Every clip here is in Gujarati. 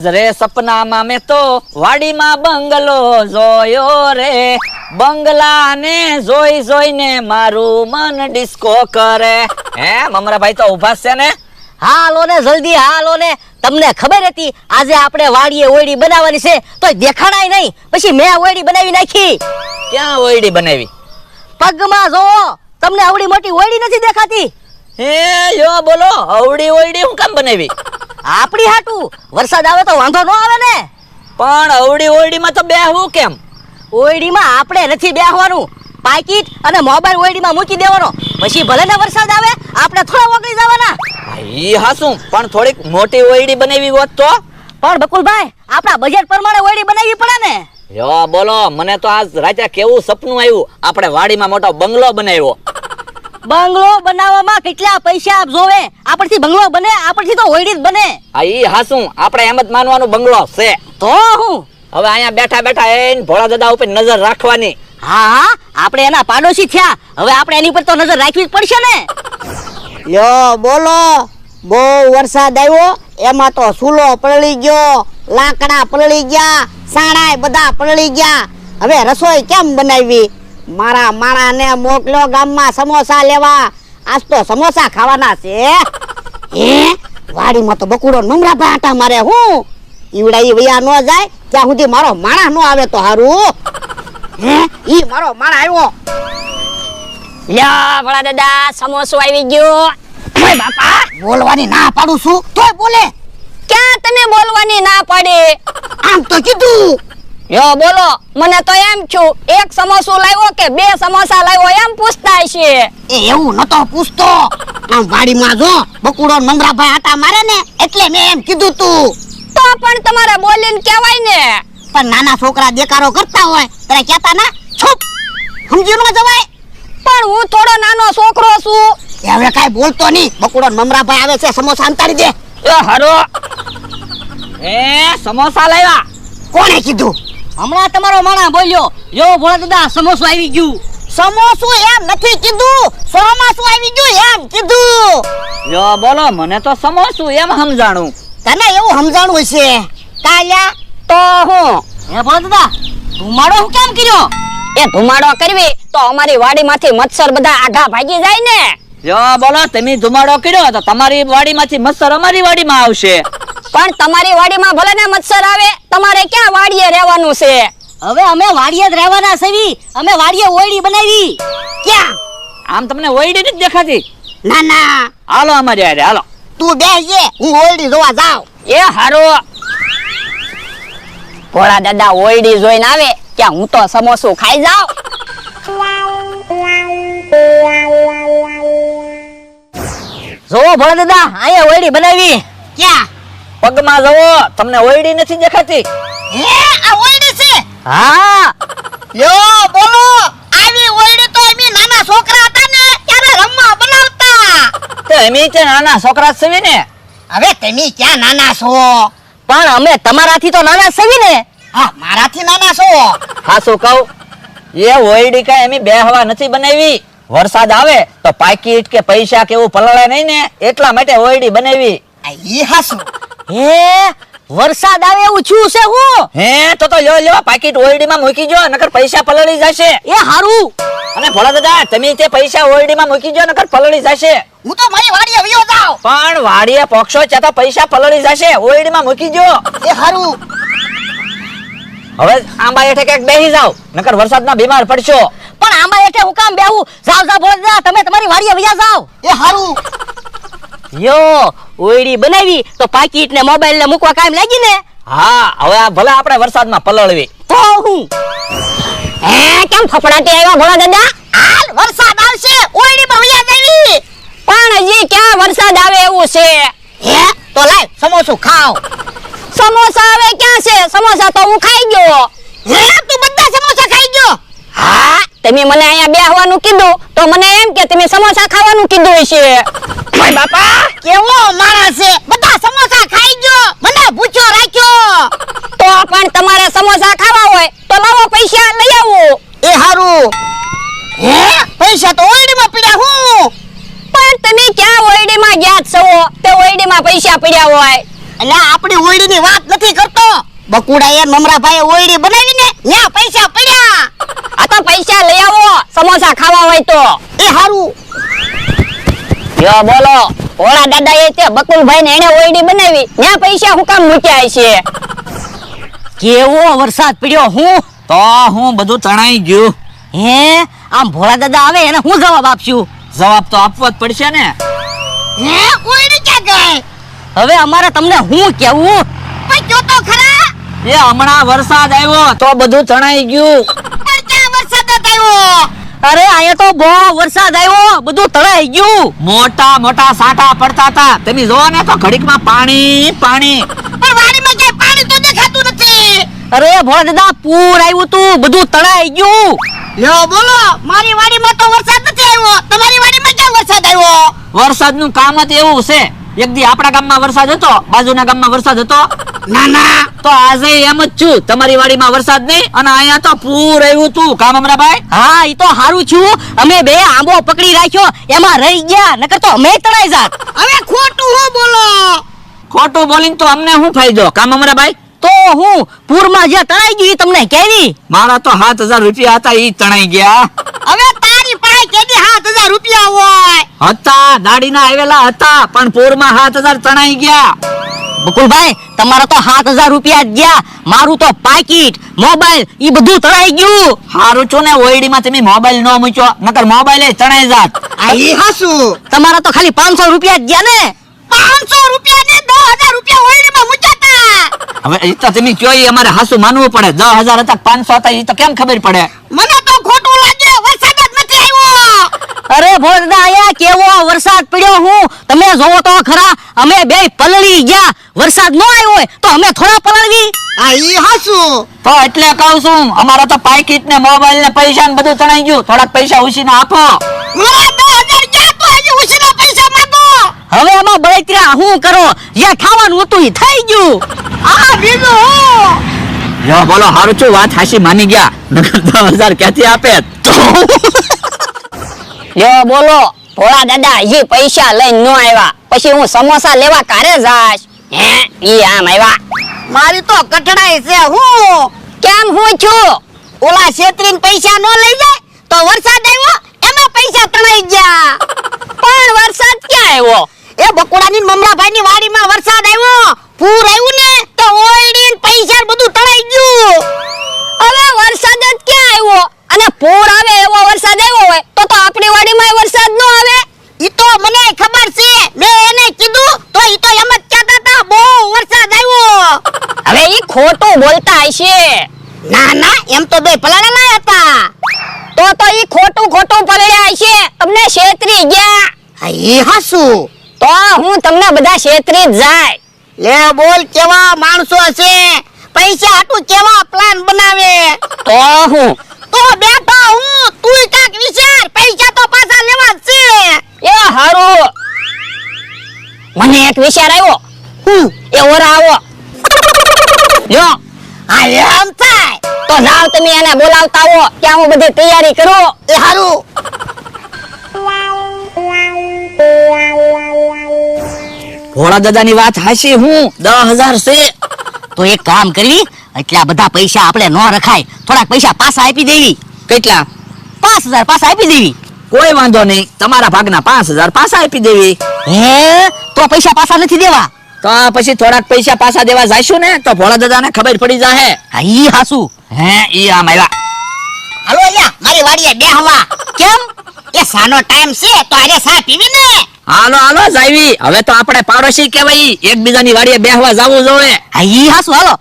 રે સપનામાં મેં તો વાડીમાં બંગલો જોયો રે, બંગલાને જોઈ જોઈને મારું મન ડિસ્કો કરે. હે મમરાભાઈ તો ઉભા છે ને? હાલો ને જલ્દી હાલો ને. તમને ખબર હતી આજે આપણે વાડીએ ઓયડી બનાવવાની છે તો દેખાણાય નહીં, પછી મેં ઓયડી બનાવી નાખી. ક્યાં ઓયડી બનાવી? પગમાં જો, તમને આવડી મોટી ઓયડી નથી દેખાતી? હે યો બોલો, અવડી ઓયડી હું કામ બનાવી? આપણી હાટું વરસાદ આવે તો વાંધો ન આવે ને. પણ અવડી ઓયડીમાં તો બેહવું કેમ? ઓયડીમાં આપણે નથી બેહવાનું, પાકીટ અને મોબાઈલ ઓયડીમાં મૂકી દેવાનો, પછી ભલે ને વરસાદ આવે આપણે થોડા ઓગળી જવાના. ઈ હાસું, પણ થોડીક મોટી ઓયડી બનાવી હોત તો? પણ બકુલભાઈ આપણા બજેટ પ્રમાણે ઓયડી બનાવવી પડે ને. યો બોલો, મને તો આજ રાતે કેવું સપનું આવ્યું, આપણે વાડીમાં મોટો બંગલો બનાવ્યો. બંગલો બનાવવામાં કેટલા પૈસા જોવે? આપણથી બંગલો બને? આપણથી તો ઓયડી જ બને. આ ઈ હાસું, આપણે એમ જ માનવાનું બંગલો છે. તો હું હવે અહીંયા બેઠા બેઠા એને ભોળા દાદા ઉપર નજર રાખવાની. હા હા, આપણે એના પાડોશી થયા, હવે આપણે એની પર તો નજર રાખવી જ પડશે ને. લ્યો બોલો, બહુ વરસાદ આવ્યો, એમાં તો સૂલો પલળી ગયો, લાકડા પલળી ગયા, સાણાય બધા પલળી ગયા. હવે રસોઈ કેમ બનાવી? મારા માણાને મોકલ્યો ગામમાં સમોસા લેવા, આજ તો સમોસા ખાવાના છે. હે વાડીમાં તો બકુડો મમરાભાઈ આટા મારે. હું ઈવડા ઈ વયા ન જાય ત્યાં સુધી મારો માણા નો આવે તો હારું. હે ઈ મારો માણા આવ્યો. લ્યો ભલા દાદા, સમોસો આવી ગયો. ઓય બાપા, બોલવાની ના પાડું છું તોય બોલે. ક્યાં તમે બોલવાની ના પાડી? આમ તો કીધું. યો બોલો, મને તો એમ છું એક સમોસો લાવ્યો કે બે સમોસા લાવ્યો એમ પૂછતા છે. એ એવું નતો પૂછતો, આમ વાડીમાં જો બકુડો ને મમરાભાઈ આટા મારે ને એટલે મેં એમ કીધું તું. તો પણ તમારે બોલીને કહેવાય ને. પણ નાના છોકરા દેકારો કરતા હોય ત્યારે કહેતા ના છુપ, સમજી ન જવાય. પણ હું થોડો નાનો છોકરો છું. એ હવે કાઈ બોલતો નહીં. બકુડો ને મમરાભાઈ આવે છે, સમોસા અંતાડી દે. એ હારો, એ સમોસા લાવ્યા. કોણે કીધું? હમણાં તમારો માણા બોલ્યો. યો ભોળા દાદા, સમોસો આવી ગયું. સમોસું એમ નથી કીધું, ચોમાસું આવી ગયું એમ કીધું. યો બોલો, મને તો સમોસું એમ સમજાણું. તને એવું સમજાણું છે કાલ્યા તો હું. હે ભોળા દાદા, ધુમાડો હું કેમ કર્યો? એ ધુમાડો કરવી તો અમારી વાડીમાંથી મચ્છર બધા આઘા ભાગી જાય ને. યો બોલો, તમે ધુમાડો કર્યો તો તમારી વાડીમાંથી મચ્છર અમારી વાડીમાં આવશે. પણ તમારી વાડીમાં ભલે ને મચ્છર આવે, તમારે ક્યાં વાડીએ રહેવાનું છે? હવે અમે વાડીએ જ રહેવાના છે. અમે વાડીએ ઓયડી બનાવી. ક્યાં? આમ તમને ઓયડી નથી દેખાતી? ના ના, હાલો અમારી હારે હાલો. તું બેસજે, હું ઓરડી જોવા જાઉં. એ હારો. ભોળા દાદા ઓયડી જોઈને આવે ત્યાં હું તો સમોસું ખાઈ જાઉં. જોવો ભોળા દાદા, અહીંયા ઓયડી બનાવી. ક્યાં? પગમાં જવો, તમને ઓયડી નથી દેખાતી? હે આ ઓરડી છે? હા, લ્યો બોલો, આવી ઓરડી તો અમે નાના છોકરા હતા ને ત્યારે રમવા બનાવતા. તો અમે તે નાના છોકરા છે ને. હવે તમે ક્યાં નાના છો? પણ અમે તમારાથી તો નાના છે ને. હા, મારાથી નાના છો. હાસું કહું, એ ઓયડી કાંઈ અમે બેહવા નથી બનાવી. વરસાદ આવે તો પાકીટ કે પૈસા કે એવું પલળે નહીં ને એટલા માટે ઓયડી બનાવી. આ ઈ હાસુ. હે વરસાદ આવે એવું છું છે હું. હે તો લ્યો પાકીટ ઓયડીમાં મૂકી જો, નકર પૈસા પલળી જશે. એ હારું. અને ભોળા દાદા, તમે તે પૈસા ઓયડીમાં મૂકી જો, નકર પલળી જશે. હું તો મારી વાડીએ વયો જાઉં. પણ વાડીએ પોક્ષો ત્યાં તો પૈસા પલળી જશે, ઓયડીમાં મૂકી જો. એ હારું. હવે આંબા હેઠે ક્યાંક બેસી જાવ, નકર વરસાદમાં બીમાર પડશો. પણ આમાં એટલે હું કામ બેહું? જાવ જાવ ભોળા દાદા, તમે તમારી વાડીએ વયા જાવ. એ હારું. યો ઓયડી બનાવી તો પાકીટ ને મોબાઈલ ને મૂકવા કામ લાગી ને. હા, હવે આ ભલે આપણે વરસાદમાં પલળવી. તો હું હે કેમ ફફડાટી આવ્યા ભોળા દાદા? હાલ વરસાદ આવશે, ઓરડીમાં વયા જાવી. પણ હજી ક્યાં વરસાદ આવે એવું છે? હે તો લાય સમોસું ખાવ. સમોસા આવે ક્યાં છે? સમોસા તો હું ખાઈ ગયો. હે તું બધા સમોસા ખાઈ ગયો? હા, તમે મને અહીંયા બેહવાનું કીધું તો મને એમ કે તમે સમોસા ખાવાનું કીધું હશે. ઓય બાપા, કેવો માણસ છે, બધા સમોસા ખાઈ ગયો, મને ભૂખ્યો રાખ્યો. તો પણ તમારે સમોસા ખાવા હોય તો લાવો, પૈસા લઈ આવો. એ હારું. હે પૈસા તો ઓરડીમાં પડ્યા હું. પણ તમે ક્યાં ઓયડીમાં ગયા છો? તે ઓયડીમાં પૈસા પડ્યા હોય. એટલે આપણી ઓરડીની વાત નથી બકુડાએ મમરાભાઈ ઓયડી બનાવીને ન્યા પૈસા પડ્યા. આ તો પૈસા લઈ આવો સમોસા ખાવા હોય તો. એ હારું. યો બોલો ભોળા દાદાએ તે બકુલભાઈ ને એને ઓયડી બનાવી ત્યાં પૈસા હું કામ મૂક્યા છે? કેવો વરસાદ પડ્યો હું તો હું બધું તણાઈ ગયું. હે આમ ભોળા દાદા આવે એને હું જવાબ આપશું? જવાબ તો આપવો જ પડશે ને. હે ઓયડી ક્યાં ગઈ? હવે અમારે તમને હું કેવું? પણ જો તો ખરા. એ હમણાં વરસાદ આવ્યો તો બધું તણાઈ ગયું. પણ ક્યાં વરસાદ આવ્યો? અરે અહીંયા તો બહુ વરસાદ આવ્યો બધું તળાઈ ગયું. મોટા મોટા સાટા પડતા હતા, તમે જોવો ને તો ઘડીકમાં પાણી પાણી. પણ વાડીમાં ક્યાંય પાણી તો દેખાતું નથી. અરે ભોળા દાદા પૂર આવ્યું તું બધું તળાઈ ગયું. લ્યો બોલો, મારી વાડીમાં તો વરસાદ નથી આવ્યો, તમારી વાડીમાં ક્યાં વરસાદ આવ્યો? વરસાદનું કામ જ એવું છે. એક દી આપણા ગામમાં વરસાદ હતો, બાજુના ગામમાં વરસાદ હતો. ના ના, તો આજે એમ જ છું, તમારી વાડીમાં વરસાદ નહીં અને અહીંયા તો પૂર આવ્યું તું. કામ અમરાભાઈ? હા ઈ તો હારું છું અમે બે આંબો પકડી રાખ્યો એમાં રહી ગયા નકર તો અમે તળાઈ જાત. હવે ખોટું હું બોલો? ખોટું બોલીને તો અમને શું ફાયદો? કામ અમરાભાઈ? તો હું પૂરમાં જ્યાં તળાઈ ગયું ઈ તમને કેવી? મારા તો 7,000 રૂપિયા હતા, ઈ તણાઈ ગયા. હવે તારી પાસે કેદી 7,000 રૂપિયા હોય? હતા, દાડીના આવેલા હતા, પણ પૂરમાં 7,000 તણાઈ ગયા. બકુલભાઈ તમારા તો 7,000 રૂપિયા જ ગયા, મારું તો પાકીટ મોબાઈલ ઈ બધું તળાઈ ગયું. હારું છો ને ઓયડીમાં તમે મોબાઈલ નો મૂક્યો, નકર મોબાઈલ તણાઈ જાત. આ ઈ હાસુ. તમારા તો ખાલી 500 રૂપિયા જ ગયા ને. 500 રૂપિયા ને 10,000 રૂપિયા ઓયડીમાં મૂક્યા. હવે ઈ તો તમે કયો ઈ અમારે હાસુ માનવું પડે. 10,000 હતા 500 હતા, ઈ તો કેમ ખબર પડે? મને તો ખોટું લાગે, વરસાદ જ નથી આવ્યો. અરે ભોળા અહીંયા કેવો વરસાદ પડ્યો હું તમે જોવો તો ખરા. અમે બે પલળી ગયા, વરસાદ ન આવ્યો હોય તો અમે થોડા પલળવી? આ ઈ હાસુ. તો એટલે કહું છું, અમારા તો પાકીટ ને મોબાઈલ ને પૈસા ને બધું તણાઈ ગયું. થોડાક પૈસા ઉછીને આપો. મારા 10,000 ગયા તો હજી ઉછીના પૈસા માંગો. હવે આમાં બળતરા હું કરો? જે ખાવાનું હતું ઈ થઈ ગયું. આ બીજું હું? જો બોલો, હારું છું, વાત હાસી માની ગયા, નકર 10,000 ક્યાંથી આપે? લ્યો બોલો ભોળા દાદા હજી પૈસા લઈને ન આવ્યા, પછી હું સમોસા લેવા કારે જાશ? હે ઈ આમ આવ્યા. મારી તો કઠણાઈ છે હું. કેમ હું છું? ઓલા છેતરીને પૈસા નો લઈ જાય તો વરસાદ આવ્યો એમાં પૈસા તણાઈ ગયા. પણ વરસાદ ક્યાં આવ્યો? એ બકુડાની મમરાભાઈ ની વાડીમાં વરસાદ આવ્યો, પૂર આવ્યું ને તો ઓયડીન પૈસા બધું તણાઈ ગયું. હવે વરસાદ જ ક્યાં આવ્યો? અને પૂર આવે એવો વરસાદ આવ્યો હોય તો આપણી વાડીમાં વરસાદ ન આવે? ઈ તો મને ખબર છે, મેં એને કીધું તો ઈ તો એમ જ કહેતા હતા બહુ વરસાદ આવ્યો. હવે ઈ ખોટું બોલતા હશે. ના ના, એમ તો બે પલાળેલા હતા. તો ઈ ખોટું પડ્યા હશે, તમને છેતરી ગયા. આ ઈ હાસુ. તો હું તમને બધા છેતરી જ જાય. લે બોલ, કેવા માણસો છે, પૈસા હાટું કેવા પ્લાન બનાવે. તો હું તો બેઠો હું, તું કાક વિચાર, પૈસા તો પાછા લેવા જ છે. એ હારું મને એક વિચાર આવ્યો. એ ઓરા આવો લ્યો. આ એમ થાય તો જાવ તમે એને બોલાવતા આવો ત્યાં હું બધી તૈયારી કરું. એ હારું. ભોળા દાદાની વાત હાસી, હું 10,000 છે. તો એક કામ કરવી, એટલા બધા પૈસા આપણે ન રખાય, થોડાક પૈસા પાછા આપી દેવી. કેટલા? 5,000 પાછા આપી દેવી. કોઈ વાંધો નહીં, તમારા ભાગના 5,000 પાછા આપી દેવી. હે તો પૈસા પાછા નથી દેવા? તો પછી થોડાક પૈસા પાછા દેવા જાશું ને તો ભોળા દાદાને ખબર પડી જાહે. હા ઈ હાસુ. હે ઈ આમ આવ્યા. હાલો અહીંયા મારી વાડીએ બેહવા. કેમ? એ સાનો ટાઈમ છે તો આજે સા પીવી ને. હાલો હાલો જાવી, હવે તો આપણે પાડોશી કહેવાય, એકબીજાની વાડીએ બેહવા જાવું જોઈએ. હા ઈ હાસુ. હાલો.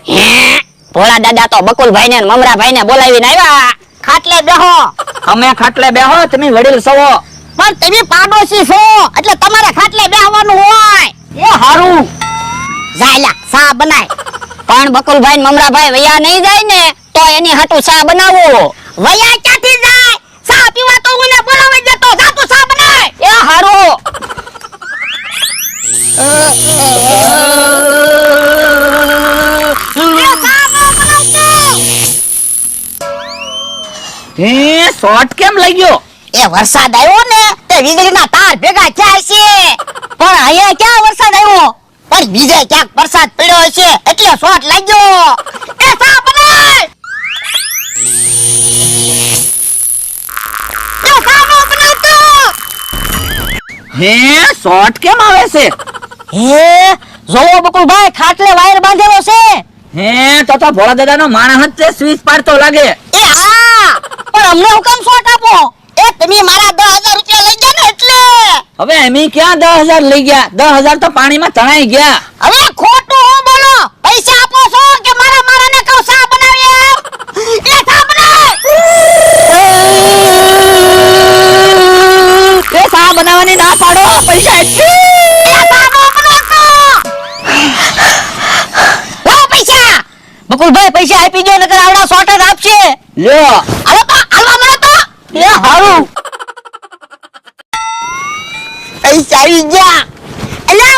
હે ભોળા દાદા તો બકુલભાઈ ને મમરાભાઈ ને બોલાવીને આવ્યા. ખાટલે બેહો. અમે ખાટલે બેહો, તમે વડીલ છો. પણ તમે પાડોશી છો એટલે તમારે ખાટલે બેહવાનું હોય. એ હારું. જાયલા સા બનાય. પણ બકુલભાઈ ને મમરાભાઈ વયા નહીં જાય ને તો એની હાટુ ચા બનાવો. વયા ક્યાંથી જાય? સા પીવા તો મને બોલાવી દેતો, જા તું સા બનાય. એ હારું. હે શોર્ટ કેમ લઈ ગયો? એ વરસાદ આવ્યો ને તે વીજળીના તાર ભેગા થયા છે. પણ અહીંયા ક્યાં વરસાદ આવ્યો? પણ બીજે ક્યાંક વરસાદ પડ્યો હશે એટલે શોટ લાગ્યો. એ સા બનાય. એ સા નો બનાવતો. હે શોર્ટ કેમ આવે છે? હે જોવો બકુલભાઈ ખાટલે વાયર બાંધેલો છે. હે તો ભોળા દાદાનો માણસ જ છે, સ્વિચ પાડતો લાગે. એ હા પણ અમને હું કામ શોટ આપો? એ તમે મારા 10,000 રૂપિયા લઈ ગયા ને એટલે. હવે એમી ક્યાં 10,000 લઈ ગયા? 10,000 તો પાણીમાં તણાઈ ગયા. હવે ખોટું હું બોલો? પૈસા આપો છો કે મારા મારાને કહું સા બનાવી આવ. એ સા બનાય. એ સા બનાવવાની ના પાડો, પૈસા એટલી. એ સા નો બનાવતો. લાવો પૈસા. બકુલભાઈ પૈસા આપી દો નકર આવડા શોટ જ આપશે. લ્યો હાલો તો હાલવા મળો તો. એ હારું. પૈસા આવી ગયા. અલ્યા